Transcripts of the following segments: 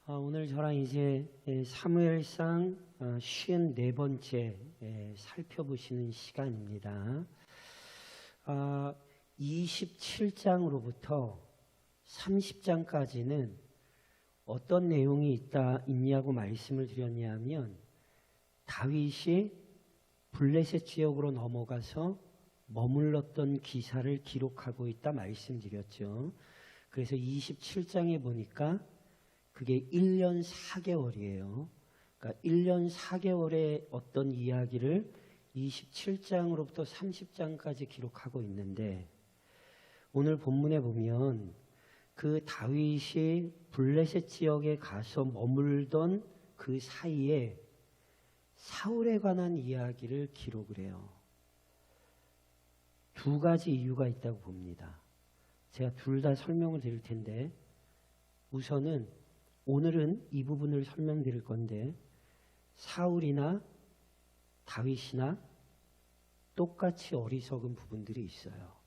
오늘 저랑 이제 사무엘상 54번째 살펴보시는 시간입니다. 27장으로부터 30장까지는 어떤 내용이 있냐고 말씀을 드렸냐면 다윗이 블레셋 지역으로 넘어가서 머물렀던 기사를 기록하고 있다 말씀드렸죠. 그래서 27장에 보니까 그게 1년 4개월이에요. 그러니까 1년 4개월의 어떤 이야기를 27장으로부터 30장까지 기록하고 있는데 오늘 본문에 보면 그 다윗이 블레셋 지역에 가서 머물던 그 사이에 사울에 관한 이야기를 기록을 해요. 두 가지 이유가 있다고 봅니다. 제가 둘 다 설명을 드릴 텐데 우선은 오늘은 이 부분을 설명드릴 건데 사울이나 다윗이나 똑같이 어리석은 부분들이 있어요.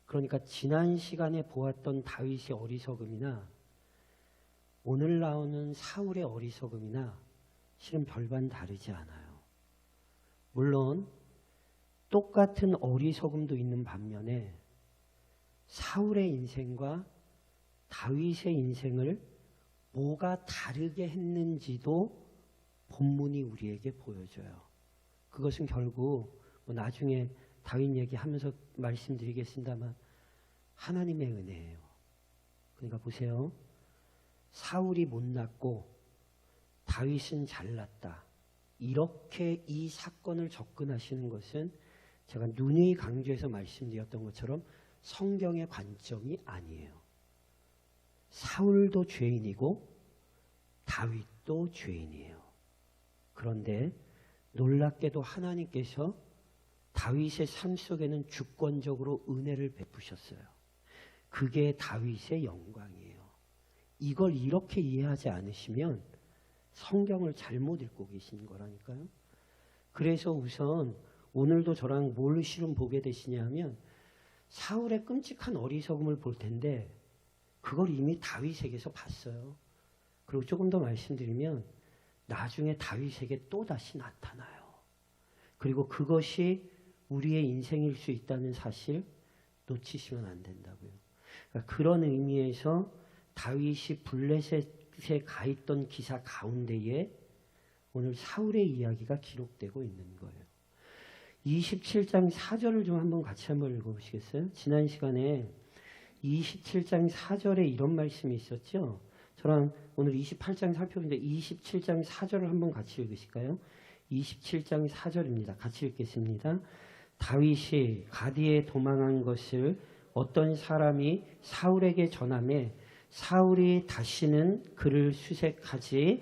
그러니까 지난 시간에 보았던 다윗의 어리석음이나 오늘 나오는 사울의 어리석음이나 실은 별반 다르지 않아요. 물론 똑같은 어리석음도 있는 반면에 사울의 인생과 다윗의 인생을 뭐가 다르게 했는지도 본문이 우리에게 보여줘요. 그것은 결국 나중에 다윗 얘기하면서 말씀드리겠습니다만 하나님의 은혜예요. 그러니까 보세요. 사울이 못났고 다윗은 잘났다. 이렇게 이 사건을 접근하시는 것은 제가 누누이 강조해서 말씀드렸던 것처럼 성경의 관점이 아니에요. 사울도 죄인이고 다윗도 죄인이에요. 그런데 놀랍게도 하나님께서 다윗의 삶 속에는 주권적으로 은혜를 베푸셨어요. 그게 다윗의 영광이에요. 이걸 이렇게 이해하지 않으시면 성경을 잘못 읽고 계시는 거라니까요. 그래서 우선 오늘도 저랑 뭘 실은 보게 되시냐면 사울의 끔찍한 어리석음을 볼 텐데 그걸 이미 다윗에게서 봤어요. 그리고 조금 더 말씀드리면 나중에 다윗에게 또다시 나타나요. 그리고 그것이 우리의 인생일 수 있다는 사실 놓치시면 안 된다고요. 그러니까 그런 의미에서 다윗이 블레셋에 가 있던 기사 가운데에 오늘 사울의 이야기가 기록되고 있는 거예요. 27장 4절을 좀 한번 같이 한번 읽어보시겠어요? 지난 시간에 27장 4절에 이런 말씀이 있었죠. 저랑 오늘 28장 살펴보는데 27장 4절을 한번 같이 읽으실까요? 27장 4절입니다. 같이 읽겠습니다. 다윗이 가디에 도망한 것을 어떤 사람이 사울에게 전하매 사울이 다시는 그를 수색하지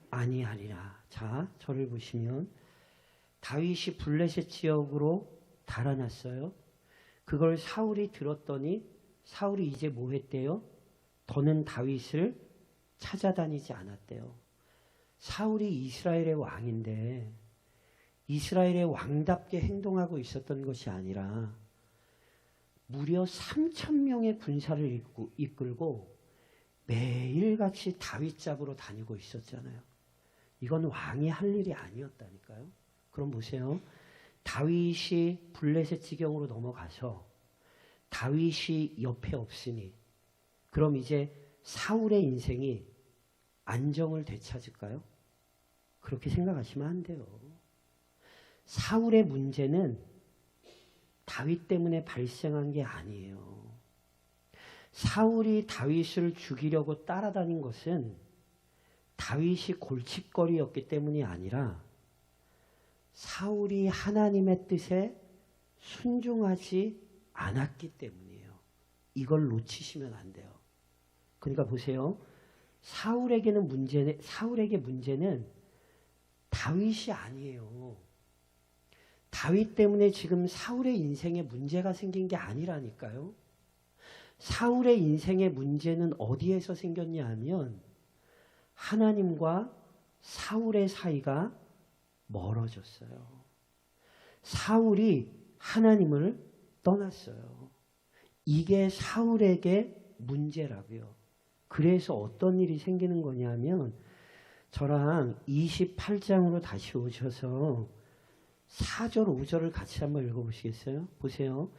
아니하리라. 자, 저를 보시면 다윗이 블레셋 지역으로 달아났어요. 그걸 사울이 들었더니 사울이 이제 뭐 했대요? 더는 다윗을 찾아다니지 않았대요. 사울이 이스라엘의 왕인데 이스라엘의 왕답게 행동하고 있었던 것이 아니라 무려 3,000명의 군사를 이끌고 매일같이 다윗 잡으러 다니고 있었잖아요. 이건 왕이 할 일이 아니었다니까요. 그럼 보세요. 다윗이 블레셋 지경으로 넘어가서 다윗이 옆에 없으니 그럼 이제 사울의 인생이 안정을 되찾을까요? 그렇게 생각하시면 안 돼요. 사울의 문제는 다윗 때문에 발생한 게 아니에요. 사울이 다윗을 죽이려고 따라다닌 것은 다윗이 골칫거리였기 때문이 아니라 사울이 하나님의 뜻에 순종하지 않았기 때문이에요. 이걸 놓치시면 안 돼요. 그러니까 보세요. 사울에게 문제는 다윗이 아니에요. 다윗 때문에 지금 사울의 인생에 문제가 생긴 게 아니라니까요. 사울의 인생의 문제는 어디에서 생겼냐 하면 하나님과 사울의 사이가 멀어졌어요. 사울이 하나님을 떠났어요. 이게 사울에게 문제라고요. 그래서 어떤 일이 생기는 거냐면 저랑 28장으로 다시 오셔서 4절 5절을 같이 한번 읽어보시겠어요? 보세요.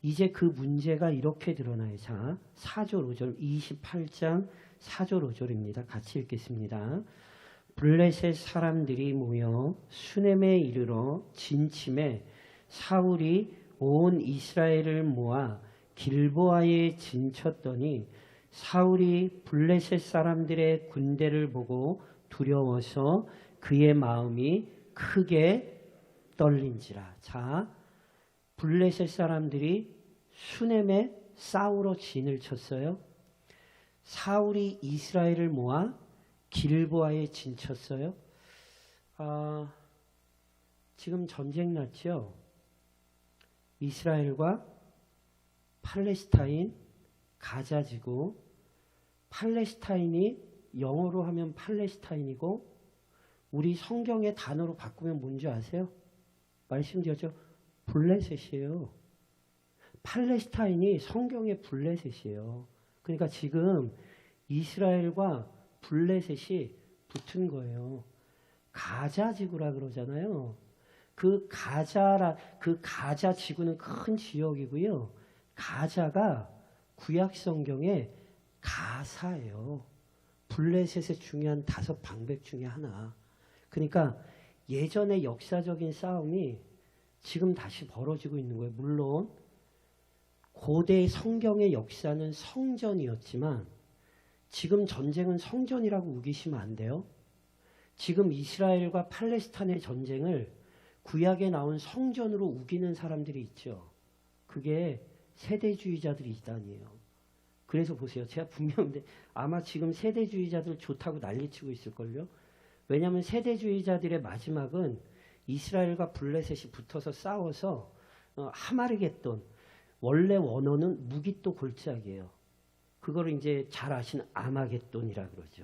이제 그 문제가 이렇게 드러나요. 자, 4절 5절 28장 4절 5절입니다. 같이 읽겠습니다. 블레셋 사람들이 모여 수넴에 이르러 진침에 사울이 온 이스라엘을 모아 길보아에 진쳤더니 사울이 블레셋 사람들의 군대를 보고 두려워서 그의 마음이 크게 떨린지라. 자, 블레셋 사람들이 수넴에 싸우러 진을 쳤어요. 사울이 이스라엘을 모아 길보아에 진쳤어요. 지금 전쟁 났죠? 이스라엘과 팔레스타인, 가자지구. 팔레스타인이 영어로 하면 팔레스타인이고 우리 성경의 단어로 바꾸면 뭔지 아세요? 말씀드렸죠? 블레셋이에요. 팔레스타인이 성경의 블레셋이에요. 그러니까 지금 이스라엘과 블레셋이 붙은 거예요. 가자 지구라 그러잖아요. 그 가자 지구는 큰 지역이고요. 가자가 구약 성경의 가사예요. 블레셋의 중요한 5 방백 중에 하나. 그러니까 예전의 역사적인 싸움이 지금 다시 벌어지고 있는 거예요. 물론 고대 성경의 역사는 성전이었지만 지금 전쟁은 성전이라고 우기시면 안 돼요. 지금 이스라엘과 팔레스타인의 전쟁을 구약에 나온 성전으로 우기는 사람들이 있죠. 그게 세대주의자들이 이단이에요. 그래서 보세요. 제가 분명한데 아마 지금 세대주의자들 좋다고 난리치고 있을걸요. 왜냐하면 세대주의자들의 마지막은 이스라엘과 블레셋이 붙어서 싸워서 하마르겟돈, 원래 원어는 무기또 골짜기예요. 그거를 이제 잘 아시는 아마겟돈이라 그러죠.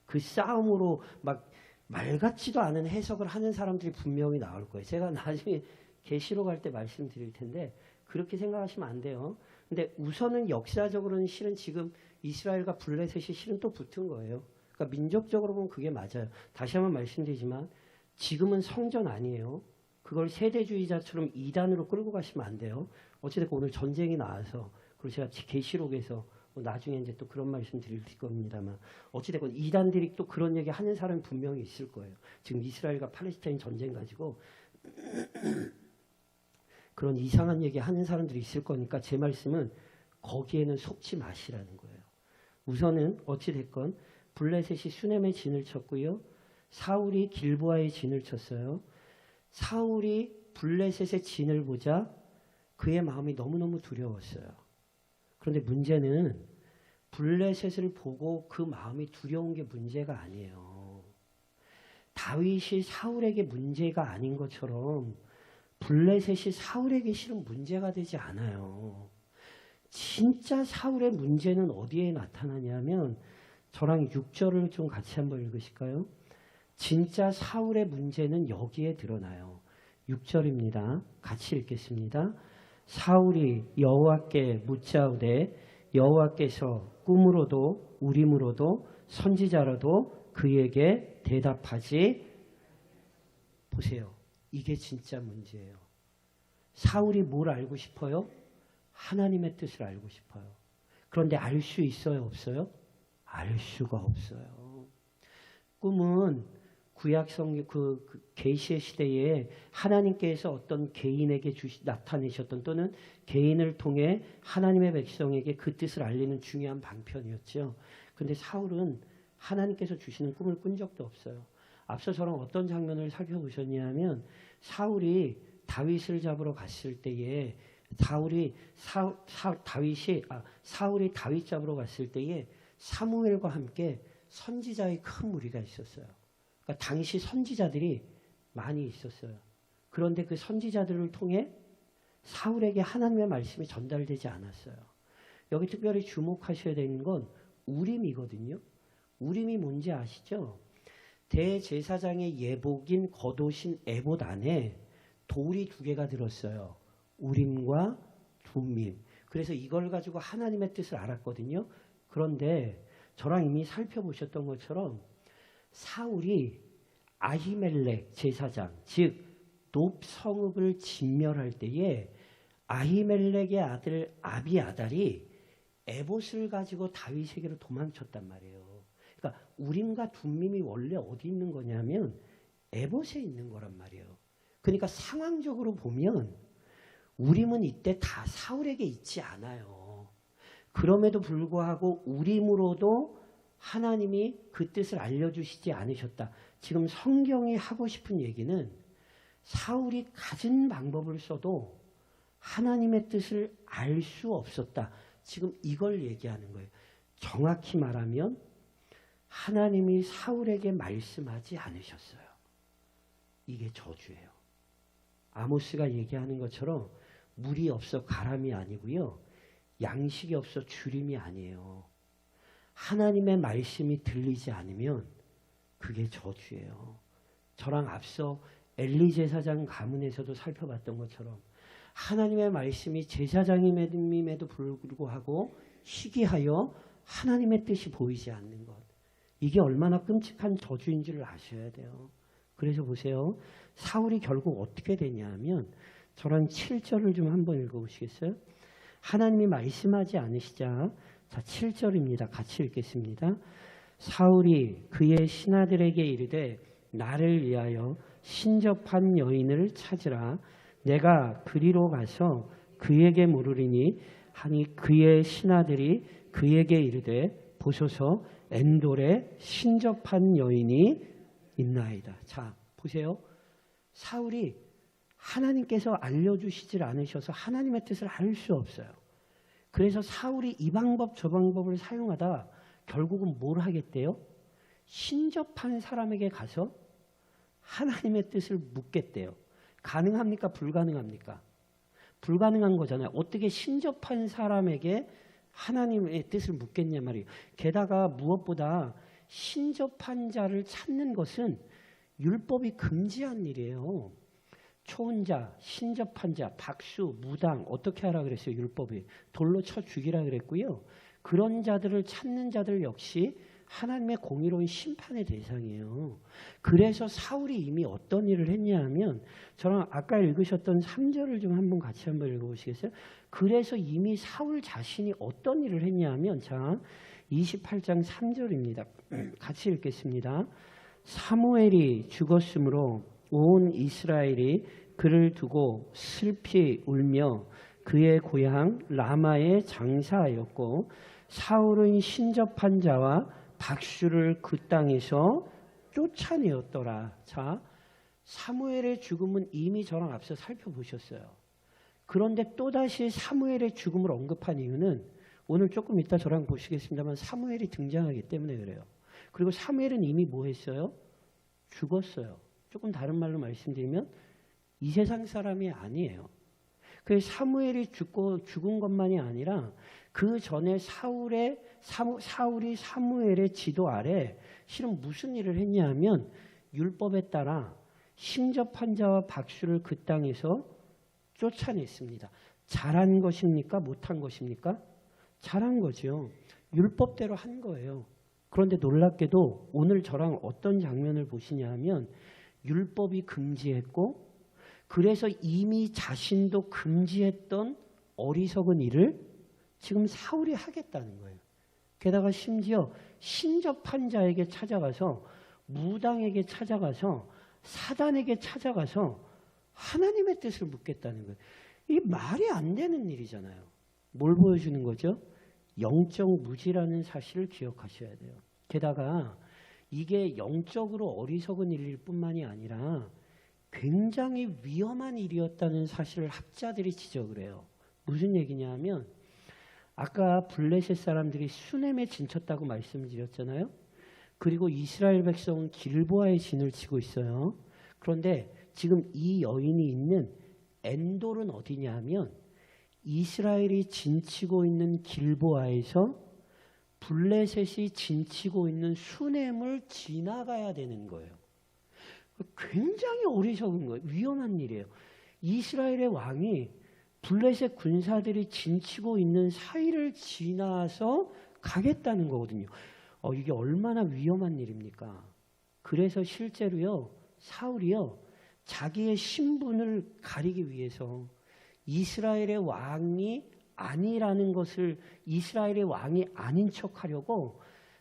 그 싸움으로 막 말 같지도 않은 해석을 하는 사람들이 분명히 나올 거예요. 제가 나중에 계시록 할 때 말씀드릴 텐데 그렇게 생각하시면 안 돼요. 근데 우선은 역사적으로는 실은 지금 이스라엘과 블레셋이 실은 또 붙은 거예요. 그러니까 민족적으로 보면 그게 맞아요. 다시 한번 말씀드리지만 지금은 성전 아니에요. 그걸 세대주의자처럼 이단으로 끌고 가시면 안 돼요. 어찌됐건 오늘 전쟁이 나와서 그리고 제가 계시록에서 나중에 이제 또 그런 말씀 드릴 겁니다만 어찌됐건 이단들이 또 그런 얘기 하는 사람이 분명히 있을 거예요. 지금 이스라엘과 팔레스타인 전쟁 가지고 그런 이상한 얘기 하는 사람들이 있을 거니까 제 말씀은 거기에는 속지 마시라는 거예요. 우선은 어찌됐건 블레셋이 수넴에 진을 쳤고요. 사울이 길보아에 진을 쳤어요. 사울이 블레셋의 진을 보자 그의 마음이 너무너무 두려웠어요. 그런데 문제는 블레셋을 보고 그 마음이 두려운 게 문제가 아니에요. 다윗이 사울에게 문제가 아닌 것처럼 블레셋이 사울에게 실은 문제가 되지 않아요. 진짜 사울의 문제는 어디에 나타나냐면 저랑 6절을 좀 같이 한번 읽으실까요? 진짜 사울의 문제는 여기에 드러나요. 6절입니다. 같이 읽겠습니다. 사울이 여호와께 묻자오되 여호와께서 꿈으로도 우림으로도 선지자로도 그에게 대답하지 보세요. 이게 진짜 문제예요. 사울이 뭘 알고 싶어요? 하나님의 뜻을 알고 싶어요. 그런데 알 수 있어요? 없어요? 알 수가 없어요. 꿈은 구약 성경 그 계시의 시대에 하나님께서 어떤 개인에게 나타내셨던 또는 개인을 통해 하나님의 백성에게 그 뜻을 알리는 중요한 방편이었죠. 그런데 사울은 하나님께서 주시는 꿈을 꾼 적도 없어요. 앞서 저랑 어떤 장면을 살펴보셨냐면 사울이 다윗을 잡으러 갔을 때에 사울이 다윗 잡으러 갔을 때에 사무엘과 함께 선지자의 큰 무리가 있었어요. 그러니까 당시 선지자들이 많이 있었어요. 그런데 그 선지자들을 통해 사울에게 하나님의 말씀이 전달되지 않았어요. 여기 특별히 주목하셔야 되는 건 우림이거든요. 우림이 뭔지 아시죠? 대제사장의 예복인 겉옷인 에봇 안에 돌이 2개가 들었어요. 우림과 둠밈. 그래서 이걸 가지고 하나님의 뜻을 알았거든요. 그런데 저랑 이미 살펴보셨던 것처럼 사울이 아히멜렉 제사장, 즉 높 성읍을 진멸할 때에 아히멜렉의 아들 아비아달이 에봇을 가지고 다윗에게로 도망쳤단 말이에요. 그러니까 우림과 둠밈이 원래 어디 있는 거냐면 에봇에 있는 거란 말이에요. 그러니까 상황적으로 보면 우림은 이때 다 사울에게 있지 않아요. 그럼에도 불구하고 우림으로도 하나님이 그 뜻을 알려주시지 않으셨다. 지금 성경이 하고 싶은 얘기는 사울이 가진 방법을 써도 하나님의 뜻을 알 수 없었다. 지금 이걸 얘기하는 거예요. 정확히 말하면 하나님이 사울에게 말씀하지 않으셨어요. 이게 저주예요. 아모스가 얘기하는 것처럼 물이 없어 가람이 아니고요. 양식이 없어 주림이 아니에요. 하나님의 말씀이 들리지 않으면 그게 저주예요. 저랑 앞서 엘리 제사장 가문에서도 살펴봤던 것처럼 하나님의 말씀이 제사장임에도 불구하고 희귀하여 하나님의 뜻이 보이지 않는 것. 이게 얼마나 끔찍한 저주인 줄 아셔야 돼요. 그래서 보세요. 사울이 결국 어떻게 되냐면 저랑 7절을 좀 한번 읽어보시겠어요? 하나님이 말씀하지 않으시자 자 7절입니다. 같이 읽겠습니다. 사울이 그의 신하들에게 이르되 나를 위하여 신접한 여인을 찾으라. 내가 그리로 가서 그에게 물으리니 하니 그의 신하들이 그에게 이르되 보소서 엔돌에 신접한 여인이 있나이다. 자 보세요. 사울이 하나님께서 알려주시질 않으셔서 하나님의 뜻을 알 수 없어요. 그래서 사울이 이 방법 저 방법을 사용하다 결국은 뭘 하겠대요? 신접한 사람에게 가서 하나님의 뜻을 묻겠대요. 가능합니까? 불가능합니까? 불가능한 거잖아요. 어떻게 신접한 사람에게 하나님의 뜻을 묻겠냐 말이에요. 게다가 무엇보다 신접한 자를 찾는 것은 율법이 금지한 일이에요. 초혼자, 신접한 자, 박수, 무당 어떻게 하라 그랬어요? 율법이. 돌로 쳐 죽이라 그랬고요. 그런 자들을 찾는 자들 역시 하나님의 공의로운 심판의 대상이에요. 그래서 사울이 이미 어떤 일을 했냐 하면 저랑 아까 읽으셨던 3절을 좀 한번 같이 한번 읽어보시겠어요? 그래서 이미 사울 자신이 어떤 일을 했냐 하면 자 28장 3절입니다. 같이 읽겠습니다. 사무엘이 죽었으므로 온 이스라엘이 그를 두고 슬피 울며 그의 고향 라마에 장사하였고 사울은 신접한 자와 박수를 그 땅에서 쫓아내었더라. 자, 사무엘의 죽음은 이미 저랑 앞서 살펴보셨어요. 그런데 또다시 사무엘의 죽음을 언급한 이유는 오늘 조금 이따 저랑 보시겠습니다만 사무엘이 등장하기 때문에 그래요. 그리고 사무엘은 이미 뭐 했어요? 죽었어요. 조금 다른 말로 말씀드리면 이 세상 사람이 아니에요. 그 사무엘이 죽은 것만이 아니라 그 전에 사울이 사무엘의 지도 아래 실은 무슨 일을 했냐 하면 율법에 따라 신접한 자와 박수를 그 땅에서 쫓아냈습니다. 잘한 것입니까? 못한 것입니까? 잘한 거죠. 율법대로 한 거예요. 그런데 놀랍게도 오늘 저랑 어떤 장면을 보시냐 하면 율법이 금지했고 그래서 이미 자신도 금지했던 어리석은 일을 지금 사울이 하겠다는 거예요. 게다가 심지어 신접한 자에게 찾아가서 무당에게 찾아가서 사단에게 찾아가서 하나님의 뜻을 묻겠다는 거예요. 이게 말이 안 되는 일이잖아요. 뭘 보여주는 거죠? 영적 무지라는 사실을 기억하셔야 돼요. 게다가 이게 영적으로 어리석은 일일 뿐만이 아니라 굉장히 위험한 일이었다는 사실을 학자들이 지적을 해요. 무슨 얘기냐 하면 아까 블레셋 사람들이 수넴에 진쳤다고 말씀드렸잖아요. 그리고 이스라엘 백성은 길보아의 진을 치고 있어요. 그런데 지금 이 여인이 있는 엔돌은 어디냐 하면 이스라엘이 진치고 있는 길보아에서 블레셋이 진치고 있는 수넴을 지나가야 되는 거예요. 굉장히 어리석은 거예요. 위험한 일이에요. 이스라엘의 왕이 블레셋 군사들이 진치고 있는 사이를 지나서 가겠다는 거거든요. 이게 얼마나 위험한 일입니까? 그래서 실제로요, 사울이요, 자기의 신분을 가리기 위해서 이스라엘의 왕이 아니라는 것을, 이스라엘의 왕이 아닌 척 하려고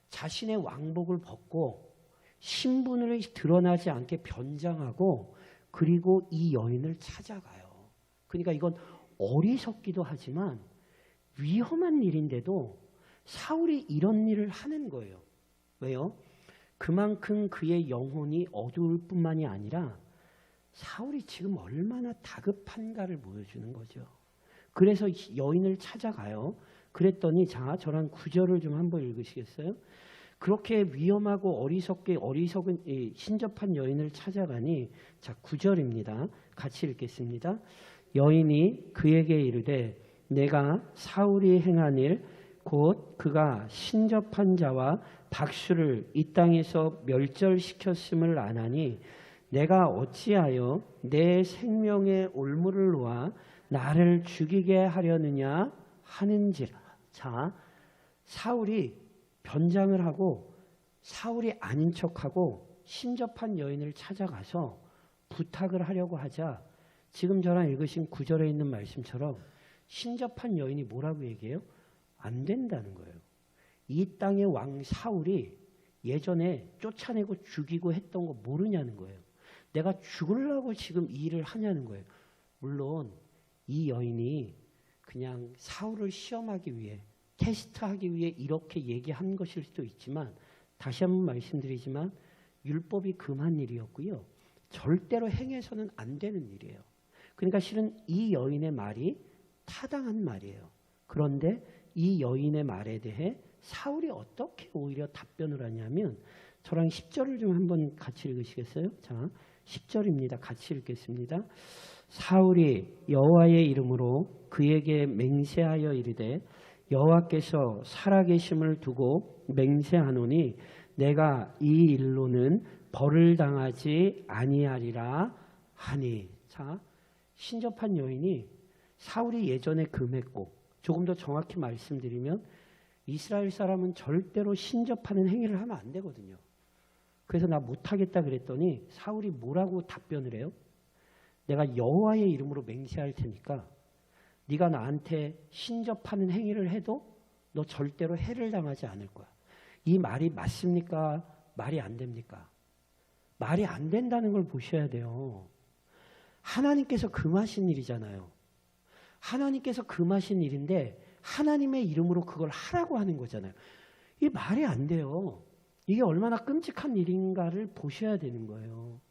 자신의 왕복을 벗고 신분을 드러나지 않게 변장하고, 그리고 이 여인을 찾아가요. 그러니까 이건 어리석기도 하지만 위험한 일인데도 사울이 이런 일을 하는 거예요. 왜요? 그만큼 그의 영혼이 어두울 뿐만이 아니라 사울이 지금 얼마나 다급한가를 보여주는 거죠. 그래서 여인을 찾아가요. 그랬더니 자, 저랑 9절을 좀 한번 읽으시겠어요? 그렇게 위험하고 어리석은 신접한 여인을 찾아가니, 자, 9절입니다. 같이 읽겠습니다. 여인이 그에게 이르되 내가 사울이 행한 일 곧 그가 신접한 자와 박수를 이 땅에서 멸절시켰음을 아나니 내가 어찌하여 내 생명의 올무를 놓아 나를 죽이게 하려느냐 하는지라. 자, 사울이 변장을 하고 사울이 아닌 척하고 신접한 여인을 찾아가서 부탁을 하려고 하자, 지금 저랑 읽으신 9절에 있는 말씀처럼 신접한 여인이 뭐라고 얘기해요? 안 된다는 거예요. 이 땅의 왕 사울이 예전에 쫓아내고 죽이고 했던 거 모르냐는 거예요. 내가 죽으려고 지금 이 일을 하냐는 거예요. 물론 이 여인이 그냥 사울을 시험하기 위해, 테스트하기 위해 이렇게 얘기한 것일 수도 있지만, 다시 한번 말씀드리지만 율법이 금한 일이었고요, 절대로 행해서는 안 되는 일이에요. 그러니까 실은 이 여인의 말이 타당한 말이에요. 그런데 이 여인의 말에 대해 사울이 어떻게 오히려 답변을 하냐면, 저랑 10절을 좀 한번 같이 읽으시겠어요? 자, 10절입니다. 같이 읽겠습니다. 사울이 여호와의 이름으로 그에게 맹세하여 이르되 여호와께서 살아계심을 두고 맹세하노니 내가 이 일로는 벌을 당하지 아니하리라 하니. 자, 신접한 여인이 사울이 예전에 금했고, 조금 더 정확히 말씀드리면 이스라엘 사람은 절대로 신접하는 행위를 하면 안 되거든요. 그래서 나 못하겠다 그랬더니 사울이 뭐라고 답변을 해요? 내가 여호와의 이름으로 맹세할 테니까 네가 나한테 신접하는 행위를 해도 너 절대로 해를 당하지 않을 거야. 이 말이 맞습니까? 말이 안 됩니까? 말이 안 된다는 걸 보셔야 돼요. 하나님께서 금하신 일이잖아요. 하나님께서 금하신 일인데 하나님의 이름으로 그걸 하라고 하는 거잖아요. 이 말이 안 돼요. 이게 얼마나 끔찍한 일인가를 보셔야 되는 거예요.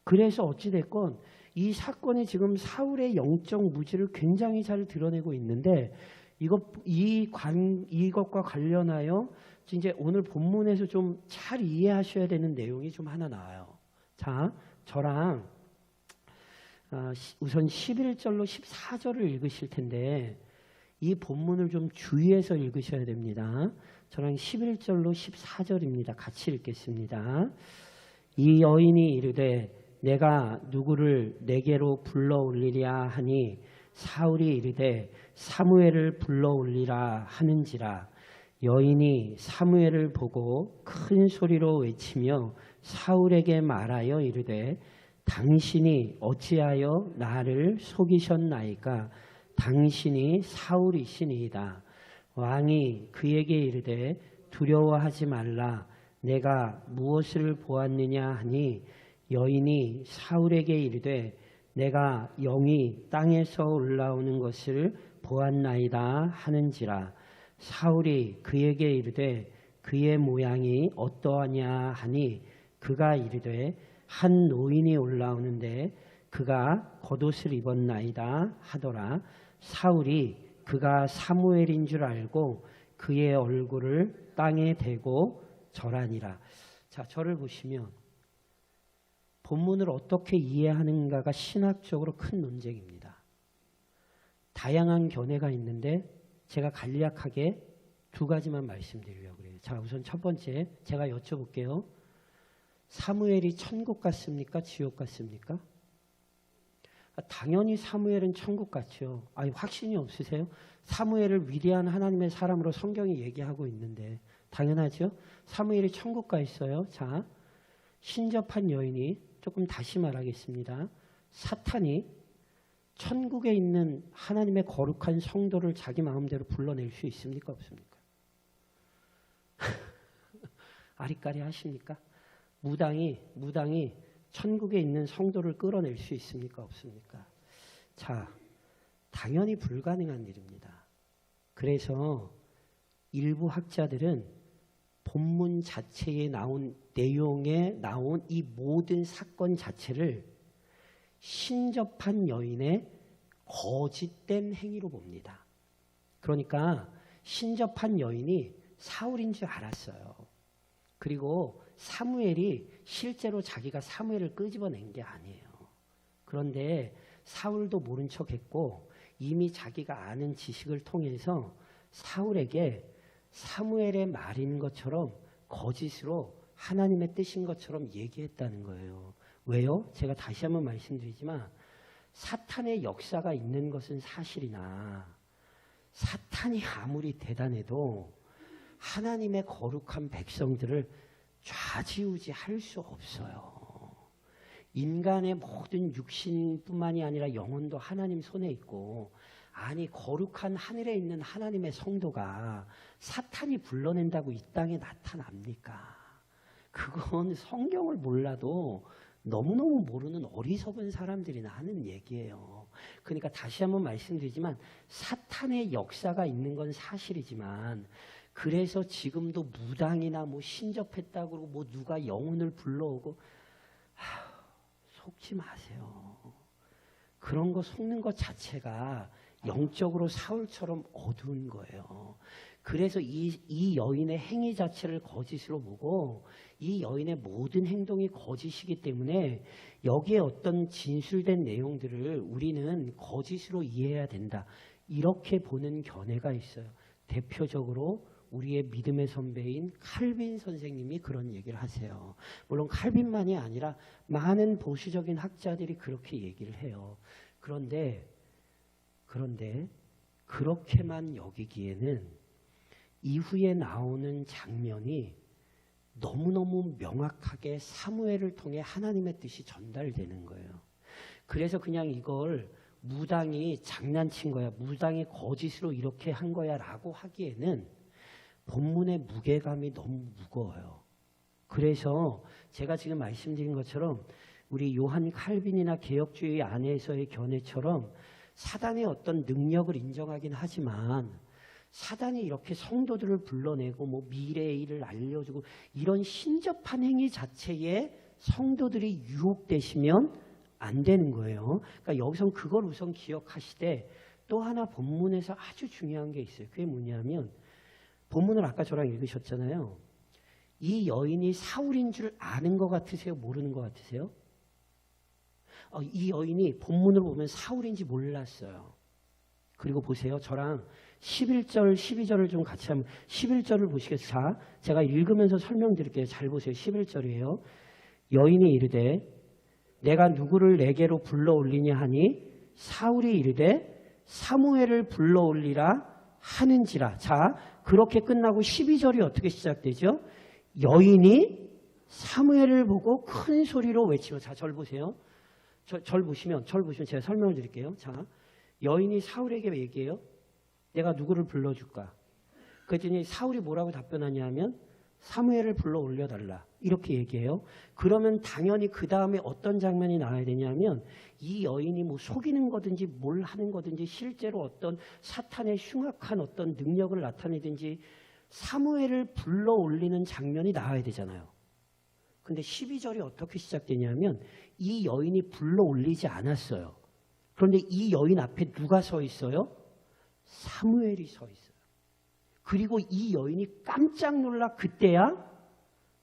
그래서 어찌됐건 이 사건이 지금 사울의 영적 무지를 굉장히 잘 드러내고 있는데, 이것과 관련하여 이제 오늘 본문에서 좀 잘 이해하셔야 되는 내용이 좀 하나 나와요. 자, 저랑 우선 11절로 14절을 읽으실 텐데 이 본문을 좀 주의해서 읽으셔야 됩니다. 저랑 11절로 14절입니다. 같이 읽겠습니다. 이 여인이 이르되 내가 누구를 내게로 불러올리랴 하니 사울이 이르되 사무엘을 불러올리라 하는지라. 여인이 사무엘을 보고 큰 소리로 외치며 사울에게 말하여 이르되 당신이 어찌하여 나를 속이셨나이까? 당신이 사울이시니이다. 왕이 그에게 이르되 두려워하지 말라. 내가 무엇을 보았느냐 하니 여인이 사울에게 이르되 내가 영이 땅에서 올라오는 것을 보았나이다 하는지라. 사울이 그에게 이르되 그의 모양이 어떠하냐 하니 그가 이르되 한 노인이 올라오는데 그가 겉옷을 입었나이다 하더라. 사울이 그가 사무엘인 줄 알고 그의 얼굴을 땅에 대고 절하니라. 자, 저를 보시면 본문을 어떻게 이해하는가가 신학적으로 큰 논쟁입니다. 다양한 견해가 있는데 제가 간략하게 두 가지만 말씀드리려고 해요. 자, 우선 첫 번째 제가 여쭤볼게요. 사무엘이 천국 갔습니까? 지옥 갔습니까? 당연히 사무엘은 천국 갔죠. 아니, 확신이 없으세요? 사무엘을 위대한 하나님의 사람으로 성경이 얘기하고 있는데 당연하죠. 사무엘이 천국 가 있어요. 자, 신접한 여인이, 조금 다시 말하겠습니다. 사탄이 천국에 있는 하나님의 거룩한 성도를 자기 마음대로 불러낼 수 있습니까? 없습니까? 아리까리 하십니까? 무당이 천국에 있는 성도를 끌어낼 수 있습니까? 없습니까? 자, 당연히 불가능한 일입니다. 그래서 일부 학자들은 본문 자체에 나온 내용에 나온 이 모든 사건 자체를 신접한 여인의 거짓된 행위로 봅니다. 그러니까 신접한 여인이 사울인 줄 알았어요. 그리고 사무엘이 실제로 자기가 사무엘을 끄집어낸 게 아니에요. 그런데 사울도 모른 척했고 이미 자기가 아는 지식을 통해서 사울에게 사무엘의 말인 것처럼 거짓으로 하나님의 뜻인 것처럼 얘기했다는 거예요. 왜요? 제가 다시 한번 말씀드리지만 사탄의 역사가 있는 것은 사실이나 사탄이 아무리 대단해도 하나님의 거룩한 백성들을 좌지우지할 수 없어요. 인간의 모든 육신뿐만이 아니라 영혼도 하나님 손에 있고, 아니 거룩한 하늘에 있는 하나님의 성도가 사탄이 불러낸다고 이 땅에 나타납니까? 그건 성경을 몰라도 너무너무 모르는 어리석은 사람들이나 하는 얘기예요. 그러니까 다시 한번 말씀드리지만 사탄의 역사가 있는 건 사실이지만, 그래서 지금도 무당이나 뭐 신접했다고 그러고 뭐 누가 영혼을 불러오고, 속지 마세요. 그런 거 속는 것 자체가 영적으로 사울처럼 어두운 거예요. 그래서 이 여인의 행위 자체를 거짓으로 보고 이 여인의 모든 행동이 거짓이기 때문에 여기에 어떤 진술된 내용들을 우리는 거짓으로 이해해야 된다. 이렇게 보는 견해가 있어요. 대표적으로 우리의 믿음의 선배인 칼빈 선생님이 그런 얘기를 하세요. 물론 칼빈만이 아니라 많은 보수적인 학자들이 그렇게 얘기를 해요. 그런데 그렇게만 여기기에는 이후에 나오는 장면이 너무너무 명확하게 사무엘을 통해 하나님의 뜻이 전달되는 거예요. 그래서 그냥 이걸 무당이 장난친 거야, 무당이 거짓으로 이렇게 한 거야 라고 하기에는 본문의 무게감이 너무 무거워요. 그래서 제가 지금 말씀드린 것처럼 우리 요한 칼빈이나 개혁주의 안에서의 견해처럼 사단의 어떤 능력을 인정하긴 하지만 사단이 이렇게 성도들을 불러내고 뭐 미래의 일을 알려주고 이런 신접한 행위 자체에 성도들이 유혹되시면 안 되는 거예요. 그러니까 여기서 그걸 우선 기억하시되, 또 하나 본문에서 아주 중요한 게 있어요. 그게 뭐냐면 본문을 아까 저랑 읽으셨잖아요. 이 여인이 사울인 줄 아는 것 같으세요? 모르는 것 같으세요? 이 여인이 본문을 보면 사울인지 몰랐어요. 그리고 보세요. 저랑 11절, 12절을 좀 같이 하면 11절을 보시겠어요? 자, 제가 읽으면서 설명드릴게요. 잘 보세요. 11절이에요. 여인이 이르되 내가 누구를 내게로 불러올리냐 하니 사울이 이르되 사무엘을 불러올리라 하는지라. 자, 그렇게 끝나고 12절이 어떻게 시작되죠? 여인이 사무엘을 보고 큰 소리로 외치고. 자, 절 보세요. 절 보시면 제가 설명을 드릴게요. 자, 여인이 사울에게 얘기해요. 내가 누구를 불러줄까? 그랬더니 사울이 뭐라고 답변하냐 하면 사무엘을 불러 올려달라. 이렇게 얘기해요. 그러면 당연히 그 다음에 어떤 장면이 나와야 되냐면 이 여인이 뭐 속이는 거든지 뭘 하는 거든지 실제로 어떤 사탄의 흉악한 어떤 능력을 나타내든지 사무엘을 불러 올리는 장면이 나와야 되잖아요. 근데 12절이 어떻게 시작되냐면 이 여인이 불러 올리지 않았어요. 그런데 이 여인 앞에 누가 서 있어요? 사무엘이 서 있어요. 그리고 이 여인이 깜짝 놀라 그때야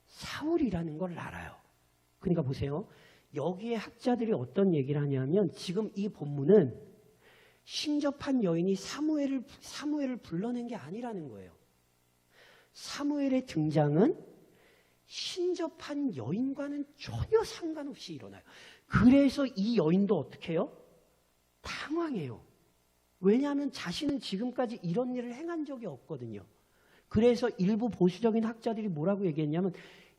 사울이라는 걸 알아요. 그러니까 보세요. 여기에 학자들이 어떤 얘기를 하냐면 지금 이 본문은 신접한 여인이 사무엘을 불러낸 게 아니라는 거예요. 사무엘의 등장은 신접한 여인과는 전혀 상관없이 일어나요. 그래서 이 여인도 어떻게 해요? 당황해요. 왜냐하면 자신은 지금까지 이런 일을 행한 적이 없거든요. 그래서 일부 보수적인 학자들이 뭐라고 얘기했냐면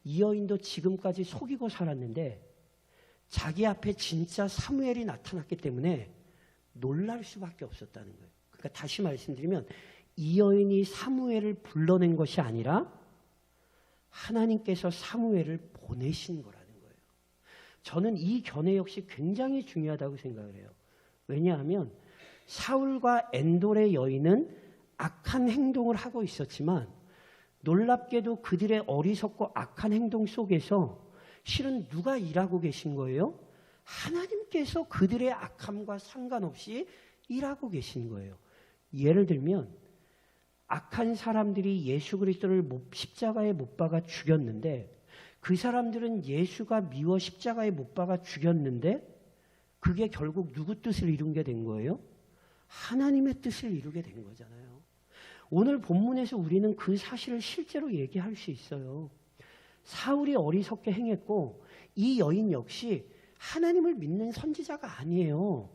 이 여인도 지금까지 속이고 살았는데 자기 앞에 진짜 사무엘이 나타났기 때문에 놀랄 수밖에 없었다는 거예요. 그러니까 다시 말씀드리면 이 여인이 사무엘을 불러낸 것이 아니라 하나님께서 사무엘을 보내신 거라는 거예요. 저는 이 견해 역시 굉장히 중요하다고 생각을 해요. 왜냐하면 사울과 엔돌의 여인은 악한 행동을 하고 있었지만 놀랍게도 그들의 어리석고 악한 행동 속에서 실은 누가 일하고 계신 거예요? 하나님께서 그들의 악함과 상관없이 일하고 계신 거예요. 예를 들면 악한 사람들이 예수 그리스도를 십자가에 못 박아 죽였는데 그 사람들은 예수가 미워 십자가에 못 박아 죽였는데 그게 결국 누구 뜻을 이룬게 된 거예요? 하나님의 뜻을 이루게 된 거잖아요. 오늘 본문에서 우리는 그 사실을 실제로 얘기할 수 있어요. 사울이 어리석게 행했고 이 여인 역시 하나님을 믿는 선지자가 아니에요.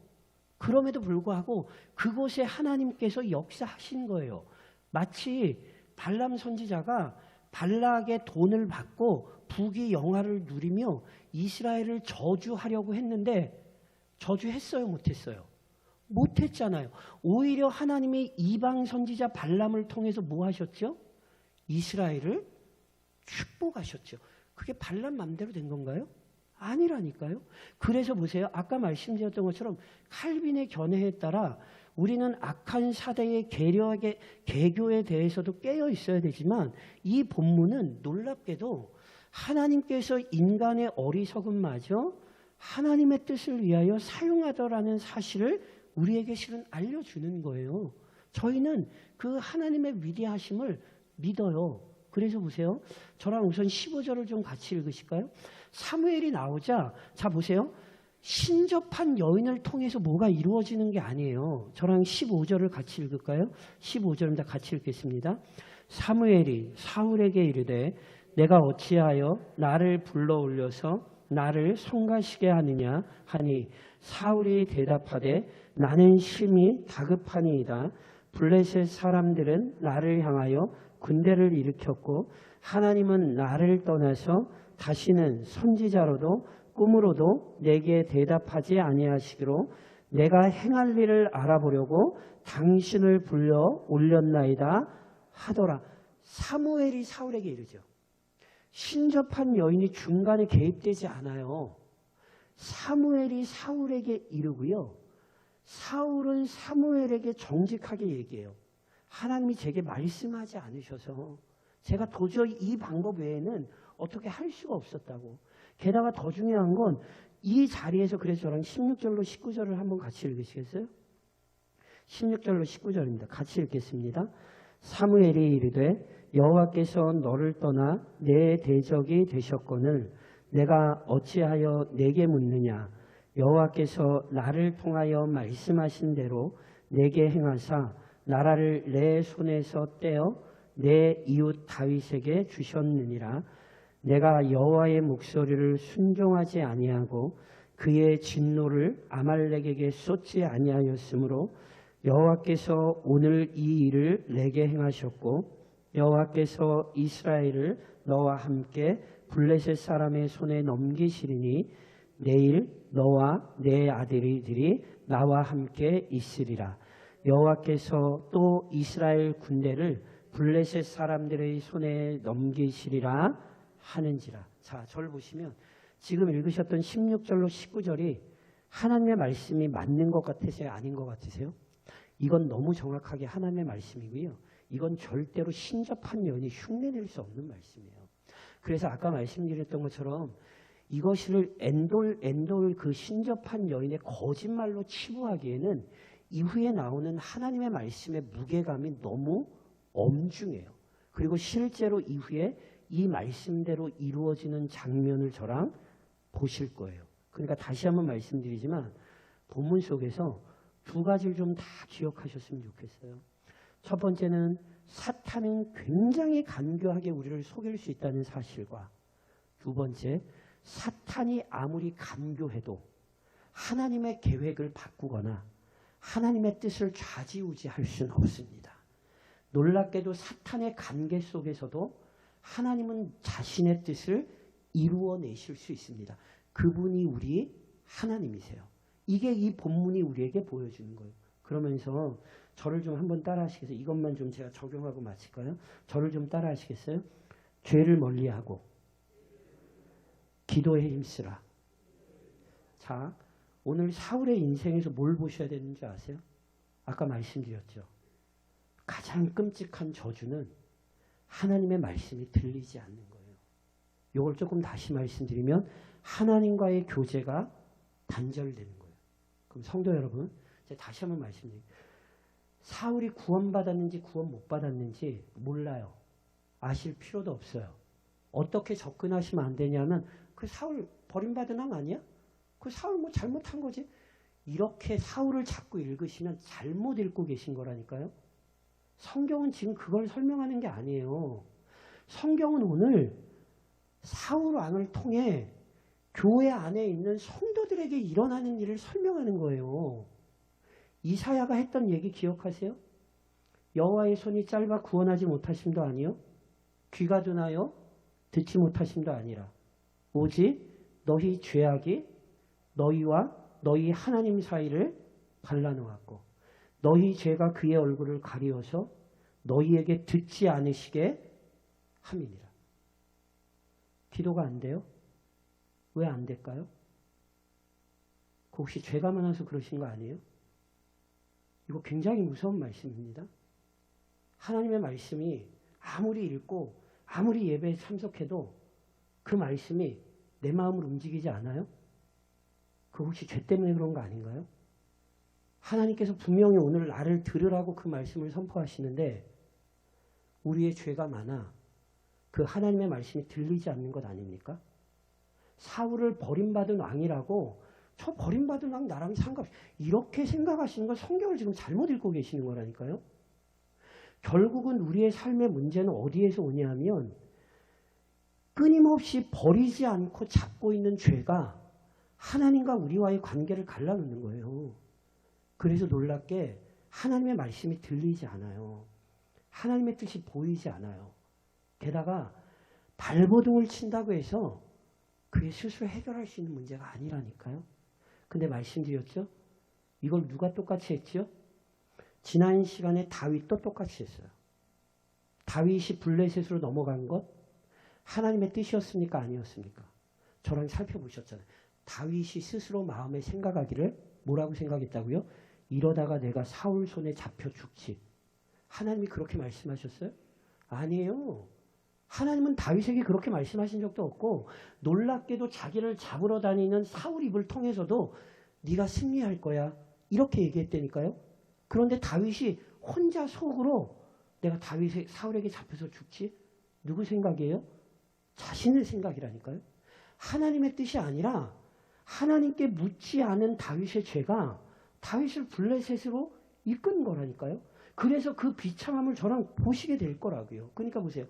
그럼에도 불구하고 그곳에 하나님께서 역사하신 거예요. 마치 발람 선지자가 발락의 돈을 받고 부귀 영화를 누리며 이스라엘을 저주하려고 했는데 저주했어요? 못했어요? 못했잖아요. 오히려 하나님이 이방 선지자 발람을 통해서 뭐 하셨죠? 이스라엘을 축복하셨죠. 그게 발람 맘대로 된 건가요? 아니라니까요. 그래서 보세요. 아까 말씀드렸던 것처럼 칼빈의 견해에 따라 우리는 악한 사대의 개교에 대해서도 깨어 있어야 되지만 이 본문은 놀랍게도 하나님께서 인간의 어리석음마저 하나님의 뜻을 위하여 사용하더라는 사실을 우리에게 실은 알려주는 거예요. 저희는 그 하나님의 위대하심을 믿어요. 그래서 보세요. 저랑 우선 15절을 좀 같이 읽으실까요? 사무엘이 나오자 자 보세요. 신접한 여인을 통해서 뭐가 이루어지는 게 아니에요. 저랑 15절을 같이 읽을까요? 15절입니다. 같이 읽겠습니다. 사무엘이 사울에게 이르되 내가 어찌하여 나를 불러 올려서 나를 성가시게 하느냐 하니 사울이 대답하되 나는 심히 다급하니이다. 블레셋 사람들은 나를 향하여 군대를 일으켰고 하나님은 나를 떠나서 다시는 선지자로도 꿈으로도 내게 대답하지 아니하시기로 내가 행할 일을 알아보려고 당신을 불러 올렸나이다 하더라. 사무엘이 사울에게 이르죠. 신접한 여인이 중간에 개입되지 않아요. 사무엘이 사울에게 이르고요. 사울은 사무엘에게 정직하게 얘기해요. 하나님이 제게 말씀하지 않으셔서 제가 도저히 이 방법 외에는 어떻게 할 수가 없었다고. 게다가 더 중요한 건 이 자리에서 그래서 저랑 16절로 19절을 한번 같이 읽으시겠어요? 16절로 19절입니다. 같이 읽겠습니다. 사무엘이 이르되 여호와께서 너를 떠나 내 대적이 되셨거늘 내가 어찌하여 내게 묻느냐. 여호와께서 나를 통하여 말씀하신 대로 내게 행하사 나라를 내 손에서 떼어 내 이웃 다윗에게 주셨느니라. 내가 여호와의 목소리를 순종하지 아니하고 그의 진노를 아말렉에게 쏟지 아니하였으므로 여호와께서 오늘 이 일을 내게 행하셨고 여호와께서 이스라엘을 너와 함께 블레셋 사람의 손에 넘기시리니 내일 너와 내 아들이들이 나와 함께 있으리라. 여호와께서 또 이스라엘 군대를 블레셋 사람들의 손에 넘기시리라 하는지라. 자, 저를 보시면 지금 읽으셨던 16절로 19절이 하나님의 말씀이 맞는 것 같으세요? 아닌 것 같으세요? 이건 너무 정확하게 하나님의 말씀이고요. 이건 절대로 신접한 여인이 흉내낼 수 없는 말씀이에요. 그래서 아까 말씀드렸던 것처럼 이것을 엔돌 그 신접한 여인의 거짓말로 치부하기에는 이후에 나오는 하나님의 말씀의 무게감이 너무 엄중해요. 그리고 실제로 이후에 이 말씀대로 이루어지는 장면을 저랑 보실 거예요. 그러니까 다시 한번 말씀드리지만 본문 속에서 두 가지를 좀 다 기억하셨으면 좋겠어요. 첫 번째는 사탄은 굉장히 간교하게 우리를 속일 수 있다는 사실과 두 번째, 사탄이 아무리 간교해도 하나님의 계획을 바꾸거나 하나님의 뜻을 좌지우지할 수는 없습니다. 놀랍게도 사탄의 관계 속에서도 하나님은 자신의 뜻을 이루어내실 수 있습니다. 그분이 우리 하나님이세요. 이게 이 본문이 우리에게 보여주는 거예요. 그러면서 저를 좀 한번 따라 하시겠어요? 이것만 좀 제가 적용하고 마칠까요? 저를 좀 따라 하시겠어요? 죄를 멀리하고 기도에 힘쓰라. 자, 오늘 사울의 인생에서 뭘 보셔야 되는지 아세요? 아까 말씀드렸죠. 가장 끔찍한 저주는 하나님의 말씀이 들리지 않는 거예요. 이걸 조금 다시 말씀드리면 하나님과의 교제가 단절되는 거예요. 그럼 성도 여러분, 제가 다시 한번 말씀드릴게요. 사울이 구원받았는지 구원 못 받았는지 몰라요. 아실 필요도 없어요. 어떻게 접근하시면 안 되냐면 그 사울 버림받은 왕 아니야? 그 사울 뭐 잘못한 거지? 이렇게 사울을 자꾸 읽으시면 잘못 읽고 계신 거라니까요. 성경은 지금 그걸 설명하는 게 아니에요. 성경은 오늘 사울 왕을 통해 교회 안에 있는 성도들에게 일어나는 일을 설명하는 거예요. 이사야가 했던 얘기 기억하세요? 여호와의 손이 짧아 구원하지 못하심도 아니요 귀가 둔하여 듣지 못하심도 아니라 오직 너희 죄악이 너희와 너희 하나님 사이를 갈라놓았고 너희 죄가 그의 얼굴을 가리워서 너희에게 듣지 않으시게 함이니라. 기도가 안 돼요? 왜 안 될까요? 혹시 죄가 많아서 그러신 거 아니에요? 이거 굉장히 무서운 말씀입니다. 하나님의 말씀이 아무리 읽고 아무리 예배에 참석해도 그 말씀이 내 마음을 움직이지 않아요? 그 혹시 죄 때문에 그런 거 아닌가요? 하나님께서 분명히 오늘 나를 들으라고 그 말씀을 선포하시는데 우리의 죄가 많아 그 하나님의 말씀이 들리지 않는 것 아닙니까? 사울을 버림받은 왕이라고 저 버림받은 왕 나랑 상관없이 이렇게 생각하시는 건 성경을 지금 잘못 읽고 계시는 거라니까요. 결국은 우리의 삶의 문제는 어디에서 오냐면 끊임없이 버리지 않고 잡고 있는 죄가 하나님과 우리와의 관계를 갈라놓는 거예요. 그래서 놀랍게 하나님의 말씀이 들리지 않아요. 하나님의 뜻이 보이지 않아요. 게다가 발버둥을 친다고 해서 그게 스스로 해결할 수 있는 문제가 아니라니까요. 근데 말씀드렸죠? 이걸 누가 똑같이 했죠? 지난 시간에 다윗도 똑같이 했어요. 다윗이 블레셋으로 넘어간 것 하나님의 뜻이었습니까? 아니었습니까? 저랑 살펴보셨잖아요. 다윗이 스스로 마음에 생각하기를 뭐라고 생각했다고요? 이러다가 내가 사울 손에 잡혀 죽지. 하나님이 그렇게 말씀하셨어요? 아니에요. 하나님은 다윗에게 그렇게 말씀하신 적도 없고 놀랍게도 자기를 잡으러 다니는 사울 입을 통해서도 네가 승리할 거야. 이렇게 얘기했다니까요. 그런데 다윗이 혼자 속으로 내가 사울에게 잡혀서 죽지? 누구 생각이에요? 자신의 생각이라니까요. 하나님의 뜻이 아니라 하나님께 묻지 않은 다윗의 죄가 다윗을 블레셋으로 이끈 거라니까요. 그래서 그 비참함을 저랑 보시게 될 거라고요. 그러니까 보세요.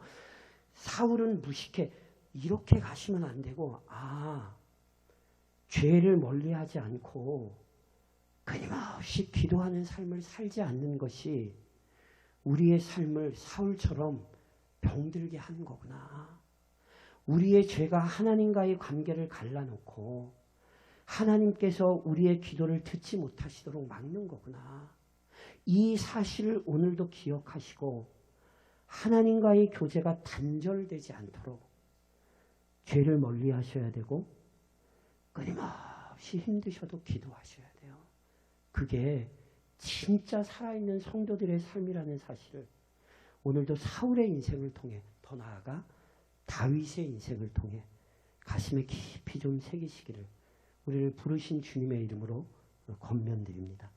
사울은 무식해. 이렇게 가시면 안 되고 죄를 멀리하지 않고 끊임없이 기도하는 삶을 살지 않는 것이 우리의 삶을 사울처럼 병들게 하는 거구나. 우리의 죄가 하나님과의 관계를 갈라놓고 하나님께서 우리의 기도를 듣지 못하시도록 막는 거구나. 이 사실을 오늘도 기억하시고 하나님과의 교제가 단절되지 않도록 죄를 멀리 하셔야 되고 끊임없이 힘드셔도 기도하셔야 돼요. 그게 진짜 살아있는 성도들의 삶이라는 사실을 오늘도 사울의 인생을 통해 더 나아가 다윗의 인생을 통해 가슴에 깊이 좀 새기시기를 우리를 부르신 주님의 이름으로 권면드립니다.